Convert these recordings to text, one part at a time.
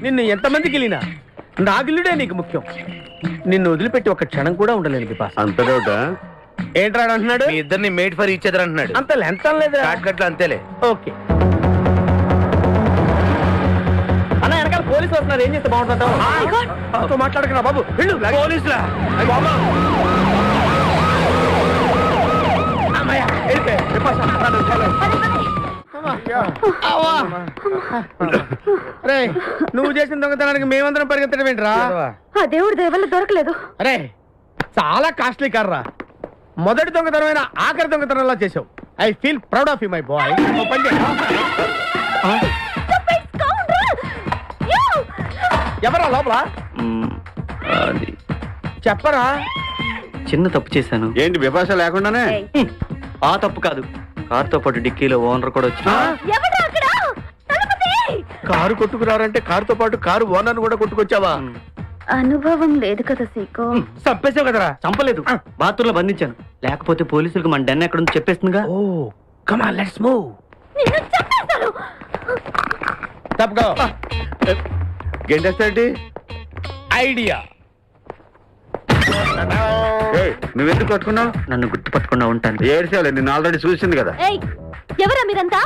నిన్ను ఎంతమందికి వెళ్ళినా నా గిల్లుడే నీకు ముఖ్యం. నిన్ను వదిలిపెట్టి ఒక క్షణం కూడా ఉండలేను బిపాస. అంత డౌటా? ఏంట్రా అంటున్నాడు? మీ ఇద్దరిని మేడ్ ఫర్ ఈచ్ అదర్ అంటున్నాడు. అంత లెంత్ లేదు. షార్ట్కట్లు అంతేలే. ఓకే అన్న, వెనకాల పోలీసు వస్తున్నారు. ఏం చేస్తే బాగుంటుంటావు? మాట్లాడకున్నా బాబు. వెళ్ళు. పోలీసులా? నువ్వు చేసిన దొంగతనానికి మేమందరం పరిగెత్తడం ఏంట్రా? ఆ దేవుడి దయవల్ల దొరకలేదు. అరే చాలా కాస్ట్లీ కార్రా. మొదటి దొంగతనమైన ఆఖరి దొంగతనంలా చేసావు. I feel proud of you my boy. ఎవరా లోపల? చెప్పరా. చిన్న తప్పు చేశాను. ఏంటి విపాస లేకుండానే? ఆ తప్పు కాదు, కారుతో పాటు డిక్కీలో ఓనర్ కూడా వచ్చి కారు కొట్టుకురారంటే కారుతో పాటు కారు ఓనర్ కూడా కొట్టుకొచ్చావా? అనుభవం లేదు కదా సీకో. చంపేసావు కదరా? చంపలేదు, బాత్రూమ్ లో బంధించాను. లేకపోతే పోలీసులకు మన డెన్ ఎక్కడ చెప్పేస్తుందిగా. Oh come on let's move. తప్పుకో. గెంటేస్తాంటి ఐడియా. నువ్వెందుకు కట్టుకున్నావు? నన్ను గుర్తుపట్టకుండా ఉంటాను. ఏడ్చేవాళ్ళు, నిన్ను ఆల్రెడీ చూసింది కదా. ఎవరా మీరంతా?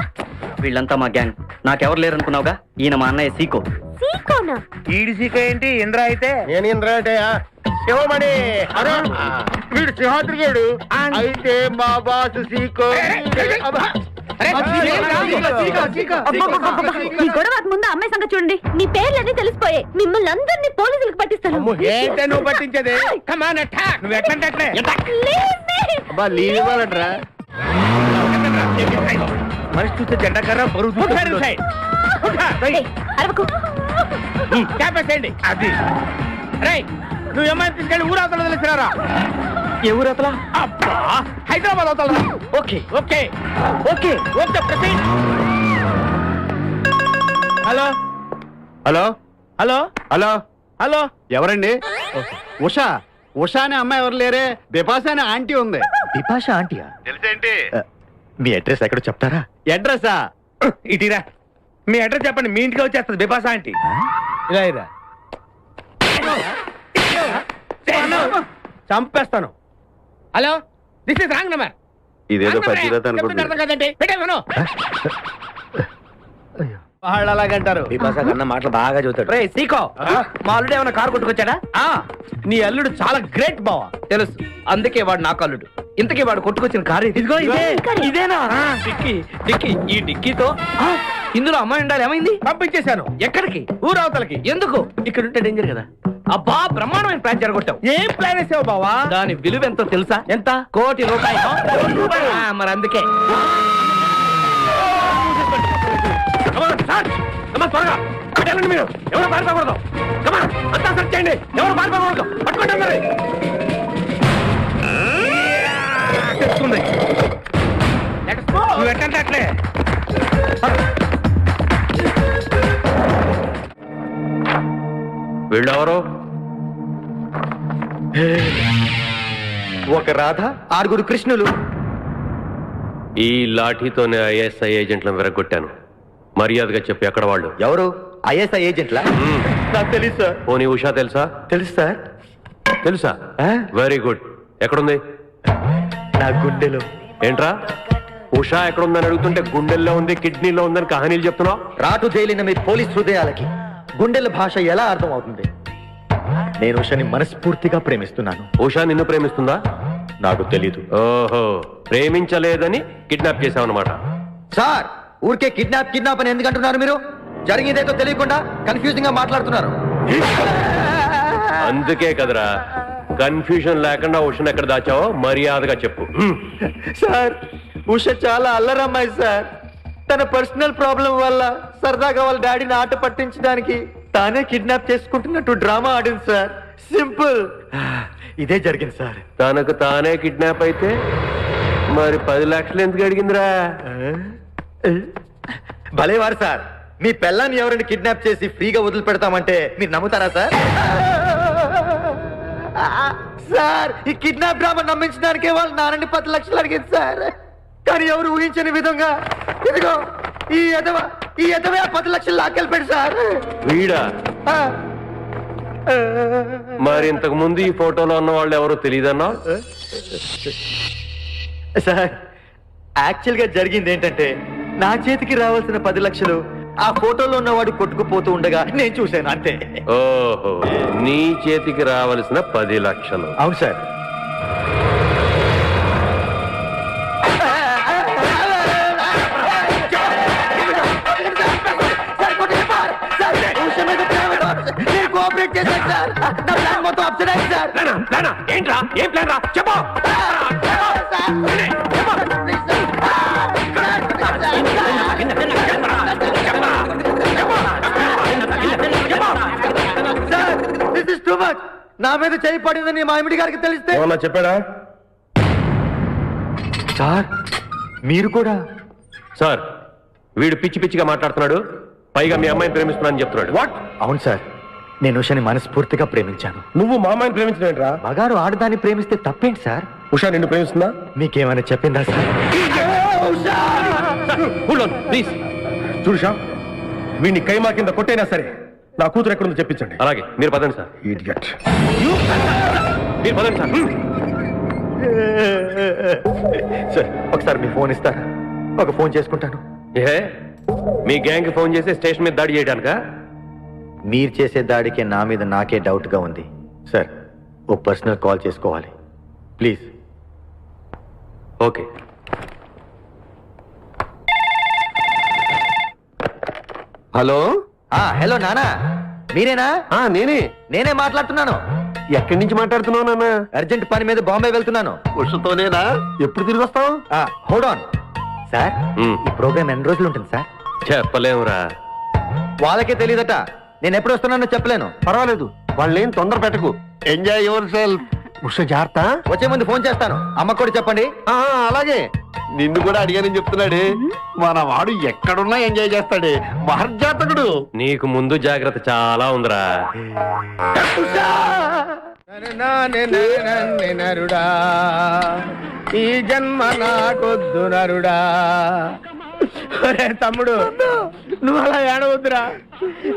వీళ్ళంతా మా గ్యాంగ్. నాకెవరు లేరనుకున్నావుగా, ఈయన మా అన్నయ్య సీకో. సీకోనా? ఈడి సీకో ఏంటి? ఇంద్ర అయితే నేను ఇంద్ర అంటే శివమణి. వీడు సింహాద్రిగాడు అయితే మా బాసు సీకో. ఈ గొడవకు ముందు అమ్మాయి సంగతి చూడండి. మీ పేర్లన్నీ తెలిసిపోయాయి. మిమ్మల్ని అందరినీ పోలీసులకు పట్టిస్తాను. ఏంటే నువ్వు పట్టించేది? Come on attack. నువ్వు ఎట్లంటే అట్లే. లీవ్ ఇవ్వాలంటరా? మనిషి చూస్తే జెండా కర్ర, బరువు క్యాపేసేయండి. అది రై, నువ్వు ఏమైనా తీసుకెళ్ళి ఊరవతల తెలిసినారా? ఏ ఊరతలా? అబ్బా, హైదరాబాద్ అవతల. Okay okay okay okay proceed. Hello hello hello hello hello. ఎవరండి? ఉషా. ఉషా అనే అమ్మాయి ఎవరు లేరే, బిపాస అనే ఆంటీ ఉంది. బిపాషా ఆంటీయా? తెలిసేంటి? మీ అడ్రస్ ఎక్కడో చెప్తారా? అడ్రసా? ఇటీరా, మీ అడ్రస్ చెప్పండి, మీ ఇంటికి వచ్చేస్తుంది బిపాషా ఆంటీ. ఇలా ఇరా. చంపేస్తాను. Hello, this is wrong number. ఇదేదో పచ్చిరత అనుకుంటున్నా. కదండి పెట్టేమను. వాళ్ళు అలాగంటారు. బిపాషా కన్నా మాటలు బాగా చదువుతాడు. రే సీకో, మా అల్లుడు ఏమైనా కారు కొట్టుకొచ్చాడా? నీ అల్లుడు చాలా గ్రేట్ బావా. తెలుసు, అందుకే వాడు నాకు అల్లుడు. ఇంతకీ వాడు కొట్టుకొచ్చిన కారు ఇదిగో ఇదేనా? Dickey dickey. ఈ డిక్కీతో ఇందులో అమ్మాయి ఉండాలి. ఏమైంది? పంపించేశాను. ఎక్కడికి? ఊరవతలకి. ఎందుకు? ఇక్కడ ఉంటే డేంజర్ కదా. అబ్బా, బ్రహ్మాండమైన ప్లాన్ జరగొట్టావు. ఏం ప్లాన్ వేసావు బావా? దాని విలువ ఎంతో తెలుసా? ఎంత? ₹1 కోటి. మరి అందుకే త్వరగా పెట్టాలండి. మీరు ఎవరు పారిపోకూడదు. అంతా సెర్చ్ చేయండి. ఎవరు పారిపోకూడదు. పట్టుకోండి మరి. తెచ్చుకుంది. నువ్వు ఎట్టంటే అట్లే. వీళ్ళెవరు? ఒక రాధ, 6 కృష్ణులు. ఈ లాఠీతోనే ఐఎస్ఐ ఏజెంట్లను విరగొట్టాను. మర్యాదగా చెప్పి ఎక్కడ వాళ్ళు? ఎవరు? ఐఎస్ఐ ఏజెంట్లా? నాకు తెలుసు సార్. పోనీ ఉషా తెలుసా? తెలుసు సార్. తెలుసా? Very good. ఎక్కడుంది? నా గుండెలో. ఏంట్రా, ఉషా ఎక్కడుందని అడుగుతుంటే గుండెల్లో ఉంది, కిడ్నీలో ఉందని కహానీలు చెప్తున్నావు. రాటు జైలిన మీ పోలీస్ హృదయాలకి గుండెల భాష ఎలా అర్థం అవుతుంది? నేను ఉషని మనస్ఫూర్తిగా ప్రేమిస్తున్నాను. ఉషా నిన్ను ప్రేమిస్తుందా? నాకు తెలీదు. ఓహో, ప్రేమించలేదని కిడ్నాప్ చేసావన్నమాట. సార్, ఊరికే కిడ్నాప్ అని ఎందుకంటున్నారు మీరు? జరిగిందేదో తెలియకుండా కన్ఫ్యూజింగ్ గా మాట్లాడుతున్నారు. అందుకే కదరా, కన్ఫ్యూజన్ లేకుండా ఉషను ఎక్కడ దాచావో మర్యాదగా చెప్పు. సార్, ఉష చాలా అల్లరమ్మాయి సార్. తన పర్సనల్ ప్రాబ్లం వల్ల సరదాగా వాళ్ళ డాడీని ఆట పట్టించడానికి తానే కిడ్నాప్ చేసుకుంటున్నట్టు డ్రామా ఆడింది సార్. సింపుల్, ఇదే జరిగింది సార్. తనకు తానే కిడ్నాప్ అయితే మరి 10 లక్షలు ఎందుకు అడిగిందిరా? భలేవారు సార్. మీ పెళ్ళాన్ని ఎవరిని కిడ్నాప్ చేసి ఫ్రీగా వదిలిపెడతామంటే మీరు నమ్ముతారా సార్? సార్, ఈ కిడ్నాప్ డ్రామా నమ్మించడానికే వాళ్ళు నాన్నని 10 లక్షలు అడిగింది సార్. కానీ ఎవరు ఊహించని విధంగా ఇదిగో ఈ ఎదవ ఈ ఎదవే 10 లక్షలు లాక్కెళ్ళిపోయాడు సార్. వీడా? ఆ. మరి ఇంతకు ముందు ఈ ఫోటోలో ఉన్న వాళ్ళు ఎవరో తెలియదన్నా? సార్ యాక్చువల్ గా జరిగింది ఏంటంటే నా చేతికి రావాల్సిన 10 లక్షలు ఆ ఫోటోలో ఉన్నవాడు కొట్టుకుపోతూ ఉండగా నేను చూశాను అంతే. ఓహో, నీ చేతికి రావలసిన 10 లక్షలు. అవును సార్. కోఆపరేట్ చేశాను సార్. నా ప్లాన్ మొత్తం అప్సెట్ అయింది సార్. ఏంట్రా? ఏం ప్లాన్ రా? చెప్పు. Sir this is too much. నా మీద చేయి పడిందని మా ఎమిడి గారికి తెలిస్తే ఏమన్నా చెప్పాడా? సార్ మీరు కూడా సార్, వీడు పిచ్చి పిచ్చిగా మాట్లాడుతున్నాడు. పైగా మీ అమ్మాయిని ప్రేమిస్తున్నానని చెప్తున్నాడు. వాట్? అవును సార్, నేను ఉషని మనస్ఫూర్తిగా ప్రేమించాను. నువ్వు మా అమ్మాయిని ప్రేమించలేంట్రా? మగాడు ఆడదాన్ని ప్రేమిస్తే తప్పేంటి సార్? ఉషా నిన్ను ప్రేమిస్తుందా? మీకేమైనా చెప్పిందా సార్? ప్లీజ్. చూడుషా, వీడిని కైమా కింద కొట్టైనా సరే నా కూతురు ఎక్కడుందో చెప్పించండి. అలాగే, మీరు పదండి సార్. ఇడియట్. మీరు పదండి సార్. సార్ ఒకసారి మీ ఫోన్ ఇస్తారా? ఒక ఫోన్ చేసుకుంటాను. ఏ, మీ గ్యాంగ్ ఫోన్ చేసి స్టేషన్ మీద దాడి చేయడానికా? మీరు చేసే దాడికి నా మీద నాకే డౌట్ గా ఉంది సార్. ఓ పర్సనల్ కాల్ చేసుకోవాలి ప్లీజ్. ఓకే. హలో. హలో నానా, మీరేనా? నేనే మాట్లాడుతున్నాను. ఎక్కడి నుంచి మాట్లాడుతున్నావు నాన్న? అర్జెంట్ పని మీద బాంబే వెళ్తున్నాను. ఉషతోనేనా? ఎప్పుడు తిరిగి వస్తావు? Hold on sir. మ్మ్. ఈ ప్రోగ్రామ్ ఎన్ని రోజులు ఉంటుంది సార్? చెప్పలేమురా. వాళ్ళకే తెలియదట. నేను ఎప్పుడు వస్తున్నానో చెప్పలేను. పర్వాలేదు, వాళ్ళేం తొందర పెట్టకు. Enjoy your self. ఉష జాగ్రత్త. వచ్చే ముందు ఫోన్ చేస్తాను. అమ్మకు కూడా చెప్పండి. అలాగే. నిన్ను కూడా అడిగానని చెప్తున్నాడే. మన వాడు ఎక్కడున్నా ఎంజాయ్ చేస్తాడే, మహర్జాతకుడు. నీకు ముందు జాగ్రత్త చాలా ఉందిరా. నరుడా, ఈ జన్మ నాకొద్దు నరుడా. ఒరే తమ్ముడు, నువ్వు అలా ఏడవద్దురా.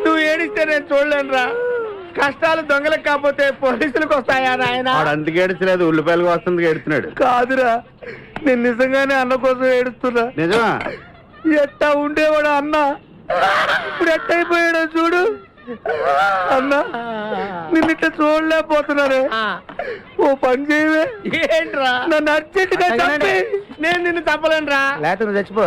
నువ్వు ఏడిస్తే నేను చూడలేనురా. కష్టాలు దొంగలకు కాకపోతే పోలీసులకు వస్తాయా నాయన? వాడు అందుకు ఏడుచలేదు, ఉల్లిపాయలకు వస్తుంది ఏడుతున్నాడు. కాదురా, నేను నిజంగానే అన్న కోసం ఏడుస్తున్నా. నిజమా? ఎట్టా ఉండేవాడు అన్న, ఇప్పుడు ఎట్టయిపోయాడో చూడు. అన్న నిన్నిట్లా చూడలేకపోతున్నారే. ఓ పని చేయవే. ఏంట్రా? నన్ను అర్జెంటుగా చంపి నేను నిన్ను తప్పలేనురా. లేకపోతే చచ్చిపో.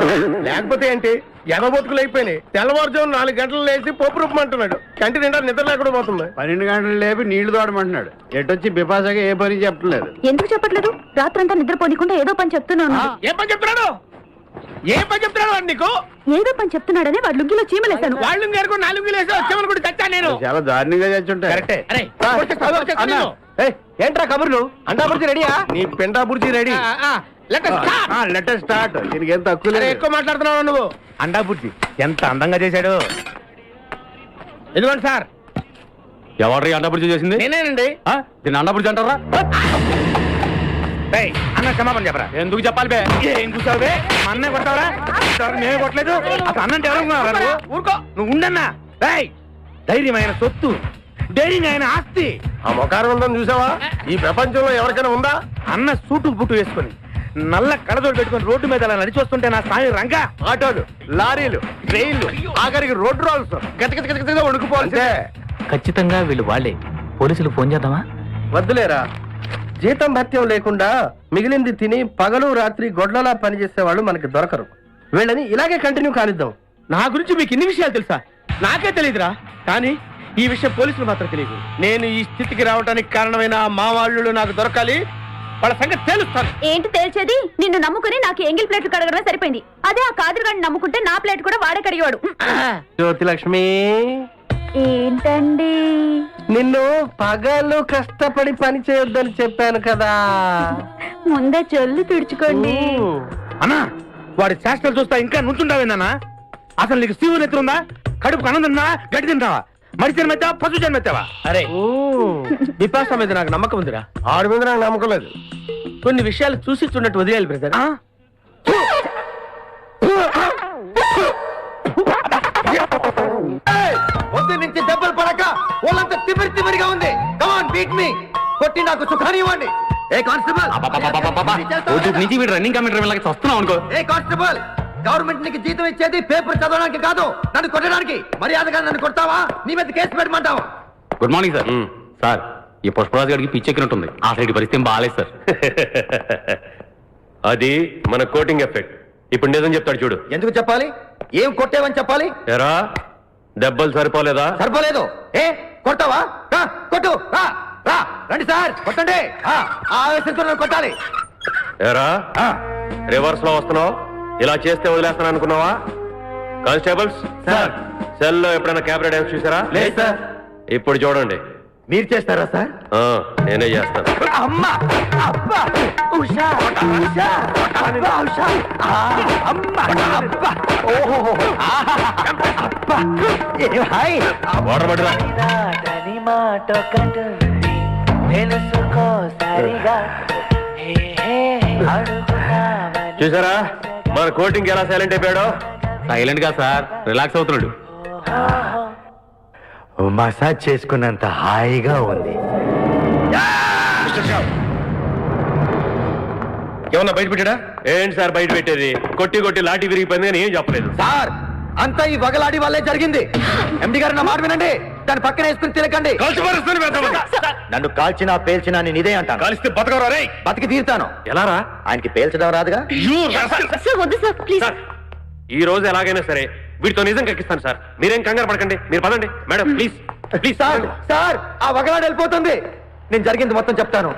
లేకపోతే ఏంటి? ఎగబొతుకులు అయిపోయినాయి. తెల్లవారుజాము 4 గంటలు లేచి పోపు రూపమంటున్నాడు. కంటి నిండా నిద్ర లేకుండా పోతుంది. 12 గంటలు లేపి నీళ్లు తోడమంటున్నాడు. ఎటొచ్చి బిపాసగా ఏ పని చెప్పట్లేదు. ఎందుకు చెప్పట్లేదు? రాత్రంతా నిద్రపోనీకుండా ఏదో పని చెప్తున్నాను. ఏం పని చెప్తున్నాడు? ఏం పని చెప్తున్నాడు వాడు నీకు? ఏదో పని చెప్తున్నాడని వాడు లుంగిలో చీమలేశాను. వాళ్ళు గారు 4 లేసి వచ్చేమని కూడా చచ్చా నేను. చాలా దారుణంగా చచ్చుంటాయి. కరెక్టే. ఏంట్రా కబుర్లు? అండా బుర్జీ రెడీయా? నీ పెండా బుర్జీ రెడీ. Letter start. దీనికి ఏం తక్కువ లేదు. ఎక్కువ మాట్లాడుతున్నావు నువ్వు. అండా బుర్జీ ఎంత అందంగా చేశాడు. ఇదిగోండి సార్. ఎవరు అన్నప్పుడు చేసింది? నేనేనండి. దీన్ని అన్నప్పుడు అంటారా? అన్న క్షమాపణ చెప్పరా. ఎందుకు చెప్పాలి బే? ఏం చూసావు బే? మా అన్నే కొడతావరా? మేమే కొట్టలేదు. అసలు అన్నంటే ఎవరు? ఊరుకో, నువ్వు ఉండన్నా. ధైర్యమైన సొత్తు, డైరింగ్ అయిన ఆస్తి. ఆ మొకారం ఉందని చూసావా? ఈ ప్రపంచంలో ఎవరికైనా ఉందా? అన్న సూటు బుట్టు వేసుకొని నల్ల కడదోడు పెట్టుకొని రోడ్డు మీద అలా నడిచి వస్తుంటే నా సాయి రంగా ఆటోలు, లారీలు, ట్రైన్లు, ఆఖరికి రోడ్ రోల్స్ గతగతగతగా వణుకుపోవాల్సిందే. ఖచ్చితంగా వీళ్ళు వాళ్ళే. పోలీసులు ఫోన్ చేద్దామా? వద్దులేరా. జీతం భత్యం లేకుండా మిగిలింది తిని పగలు రాత్రి గొడ్లలా పనిచేసే వాళ్ళు మనకి దొరకరు. వీళ్ళని ఇలాగే కంటిన్యూ కానిద్దాం. నా గురించి మీకు ఇన్ని విషయాలు తెలుసా? నాకే తెలియదురా. కానీ ఈ విషయం పోలీసులు మాత్రం తెలియదు. నేను ఈ స్థితికి రావడానికి కారణమైన మా వాళ్ళు నాకు దొరకాలి. వాళ్ళ సంగతి తెలుస్తాను. ఏంటి తేల్చేది? నిన్ను నమ్ముకుని నాకు ఎంగిల్ ప్లేట్లు కడగడమే సరిపోయింది. అదే ఆ కాదురుగాడిని నమ్ముకుంటే నా ప్లేట్ కూడా వాడే కడిగేవాడు. జ్యోతి లక్ష్మి, ఏంటండి? నిన్ను పగలు కష్టపడి పని చేయొద్దని చెప్పాను కదా. ముందే చల్లు తుడుచుకోండి. అన్నా, వాడి చేష్టలు చూస్తా ఇంకా నుంచుంటావేందన్నా? అసలు నీకు శివుని ఎత్తుందా? కడుపుకు అన్నం తిన్నా, గడ్డి తింటావా? మనిషి జన్మెత్తావా, పశు జన్మెత్తావా? అరే బిపాస మీద నాకు నమ్మకం ఉందిరా. ఆడి మీద నాకు నమ్మకం లేదు. కొన్ని విషయాలు చూసి చూడట్టు వదిలేయాలి బ్రదర్. నాకు సుఖాన్ని ఇవ్వండి. ఏ కానిస్టేబుల్ నుంచి వీడు రన్నింగ్ కమిటీ లాగా వస్తున్నాం అనుకో. ఏ కానిస్టేబుల్, గవర్నమెంట్ నీకు జీతం ఇచ్చేది పేపర్ చదవడానికి కాదు, నన్ను కొట్టడానికి. మర్యాదగా నన్ను కొడతావా, నీ మీద కేసు పెట్టమంటావా? Good morning sir. సార్, ఈ పుష్పరాజు గారికి పిచ్చెక్కినట్టుంది. ఆ సైడ్ పరిస్థితి ఏం బాగాలేదు సార్. అది మన కోటింగ్ ఎఫెక్ట్. ఇప్పుడు నిజం చెప్తాడు చూడు. ఎందుకు చెప్పాలి? ఏం కొట్టేవని చెప్పాలి? ఎరా దెబ్బలు సరిపోలేదా? సరిపోలేదు. ఏ కొడతావా? రా, కొట్టు. రా, రా, రండి సార్, కొట్టండి. ఆ ఆవేశంతో నన్ను కొట్టాలి. ఎరా రివర్స్ లో వస్తున్నావు, ఇలా చేస్తే వదిలేస్తాను అనుకున్నావా? Constables sir. సెల్ లో ఎప్పుడైనా కెమెరా డ్యాన్స్ చూసారా? లేదు సార్. ఇప్పుడు చూడండి. మీరు చేస్తారా సార్? ఆ, నేనే చేస్తాను. అమ్మా, అబ్బా, ఉషా, ఉషా, అబ్బా, ఉషా, ఆ, అమ్మా, అబ్బా, ఓహో, ఆహా, అబ్బా, ఏ హాయ్. వాటర్ పట్టురా. దాటని మాట ఒకటుంది తెలుసుకో సరిగా హే హే అడుగుతావని చూసారా మన కోటింగ్ ఎలా సైలెంట్ అయిపోయాడో? సైలెంట్ గా సార్, రిలాక్స్ అవుతున్నాడు. మసాజ్ చేసుకున్నంత హాయిగా ఉంది. ఏమన్నా బయట పెట్టాడా? ఏంటి సార్ బయట పెట్టేది? కొట్టి కొట్టి లాఠీ విరిగిపోయింది అని ఏం చెప్పలేదు. సార్, అంతా ఈ వగలాడి వల్లే జరిగింది. ఎండి గారు నా మాట వినండి, దాని పక్కన వేసుకుని తిరగండి. నన్ను కాల్చినా పేల్చినా నేను ఇదే అంటాను. కలిస్తే బతకరా రే? బతికి తీరుతాను. ఎలా రా? ఆయనకి పేల్చడం రాదుగా. సార్ వద్దు సార్, ప్లీజ్. సార్ ఈ రోజు ఎలాగైనా సరే వీటితో నిజం కక్కిస్తాను సార్. మీరేం కంగారు పడకండి, మీరు పదండి. Madam please please sir, sir, ఆ వగలాడి వెళ్ళిపోతుంది. నేను జరిగింది మొత్తం చెప్తాను.